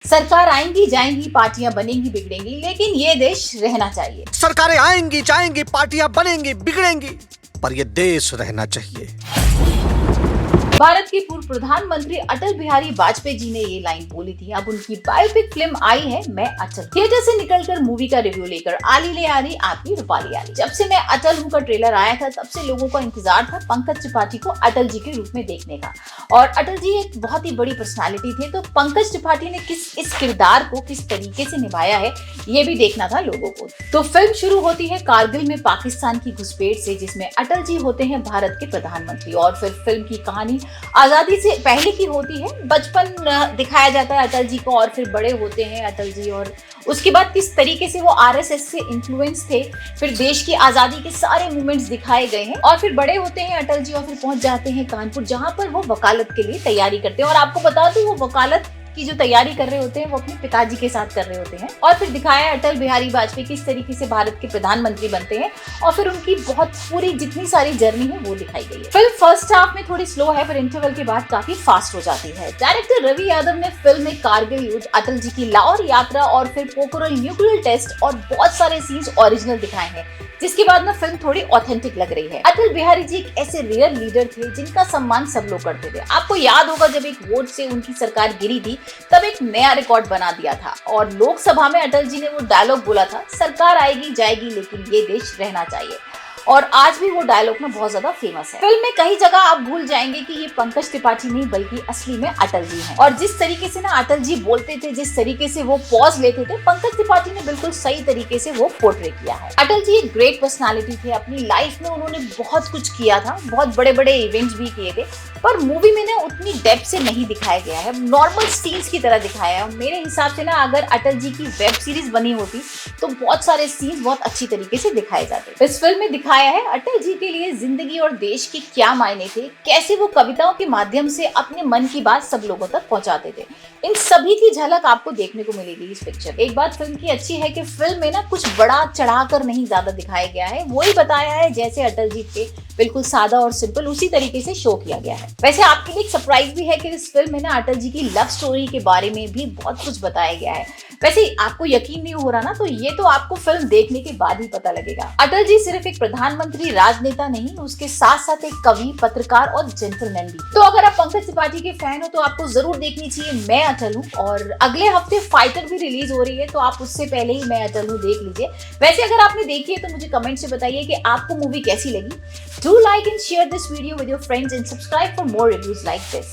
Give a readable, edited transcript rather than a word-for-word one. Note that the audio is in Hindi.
सरकार आएंगी जाएंगी, पार्टियां बनेंगी बिगड़ेंगी, लेकिन ये देश रहना चाहिए। सरकारें आएंगी जाएंगी, पार्टियां बनेंगी बिगड़ेंगी, पर ये देश रहना चाहिए। भारत के पूर्व प्रधानमंत्री अटल बिहारी वाजपेयी जी ने ये लाइन बोली थी। अब उनकी बायोपिक फिल्म आई है मैं अटल। थिएटर से निकलकर मूवी का रिव्यू लेकर आली ले आ रही आपकी रूपाली आली। जब से मैं अटल हूँ का ट्रेलर आया था, तब से लोगों का इंतजार था पंकज त्रिपाठी को अटल जी के रूप में देखने का। और अटल जी एक बहुत ही बड़ी पर्सनालिटी थे, तो पंकज त्रिपाठी ने इस किरदार को किस तरीके से निभाया है, ये भी देखना था लोगों को। तो फिल्म शुरू होती है कारगिल में पाकिस्तान की घुसपैठ से, जिसमें अटल जी होते हैं भारत के प्रधानमंत्री। और फिर फिल्म की कहानी आजादी से पहले की होती है। बचपन दिखाया जाता है अटल जी को, और फिर बड़े होते हैं अटल जी, और उसके बाद किस तरीके से वो आरएसएस से इन्फ्लुएंस थे। फिर देश की आजादी के सारे मूवमेंट्स दिखाए गए हैं। और फिर बड़े होते हैं अटल जी और फिर पहुंच जाते हैं कानपुर, जहां पर वो वकालत के लिए तैयारी करते हैं। और आपको बता दूं, वो वकालत की जो तैयारी कर रहे होते हैं वो अपने पिताजी के साथ कर रहे होते हैं। और फिर दिखाया अटल बिहारी वाजपेयी किस तरीके से भारत के प्रधानमंत्री बनते हैं, और फिर उनकी बहुत पूरी जितनी सारी जर्नी है वो दिखाई गई है। फिल्म फर्स्ट हाफ में थोड़ी स्लो है, पर इंटरवल के बाद काफी फास्ट हो जाती है। डायरेक्टर रवि यादव ने फिल्म में कारगिल युद्ध, अटल जी की लाहौर यात्रा और फिर पोखरण न्यूक्लियर टेस्ट और बहुत सारे सीन्स ओरिजिनल दिखाए हैं, जिसके बाद ना फिल्म थोड़ी ऑथेंटिक लग रही है। अटल बिहारी जी एक ऐसे रियल लीडर थे जिनका सम्मान सब लोग करते थे। आपको याद होगा, जब एक वोट से उनकी सरकार गिरी थी, तब एक नया रिकॉर्ड बना दिया था। और लोकसभा में अटल जी ने वो डायलॉग बोला था, सरकार आएगी जाएगी लेकिन ये देश रहना चाहिए। और आज भी वो डायलॉग ना बहुत ज्यादा फेमस है। फिल्म में कई जगह आप भूल जाएंगे कि ये पंकज त्रिपाठी नहीं बल्कि असली में अटल जी हैं। और जिस तरीके से ना अटल जी बोलते थे, जिस तरीके से वो पॉज लेते थे, पंकज त्रिपाठी ने बिल्कुल सही तरीके से वो पोर्ट्रे किया है। अटल जी एक ग्रेट पर्सनालिटी थे। अपनी लाइफ में उन्होंने बहुत कुछ किया था, बहुत बड़े बड़े इवेंट्स भी किए थे, पर मूवी में ना उतनी डेप्थ से नहीं दिखाया गया है, नॉर्मल सीन्स की तरह दिखाया है। मेरे हिसाब से ना अगर अटल जी की वेब सीरीज बनी होती तो बहुत सारे सीन्स बहुत अच्छी तरीके से दिखाए जाते। इस फिल्म में दिखाया है अटल जी के लिए जिंदगी और देश के क्या मायने थे, कैसे वो कविताओं के माध्यम से अपने मन की बात सब लोगों तक पहुंचाते थे। इन सभी की झलक आपको देखने को मिलेगी इस पिक्चर। एक बात फिल्म की अच्छी है कि फिल्म में ना कुछ बड़ा चढ़ाकर नहीं ज्यादा दिखाया गया है, वही बताया है जैसे अटल जी थे, बिल्कुल सादा और सिंपल उसी तरीके से शो किया गया है। वैसे आपके लिए एक सरप्राइज भी है कि इस फिल्म में ना अटल जी की लव स्टोरी के बारे में भी बहुत कुछ बताया गया है। वैसे आपको यकीन नहीं हो रहा ना, तो ये तो आपको फिल्म देखने के बाद ही पता लगेगा। अटल जी सिर्फ एक प्रधानमंत्री राजनेता नहीं, उसके साथ साथ एक कवि, पत्रकार और जेंटलमैन भी। तो अगर आप पंकज त्रिपाठी के फैन हो तो आपको जरूर देखनी चाहिए मैं अटल हूँ। और अगले हफ्ते फाइटर भी रिलीज हो रही है, तो आप उससे पहले ही मैं अटल हूँ देख लीजिए। वैसे अगर आपने देखी है तो मुझे कमेंट से बताइए कि आपको मूवी कैसी लगी। Do like and share this video with your friends and subscribe for more reviews like this.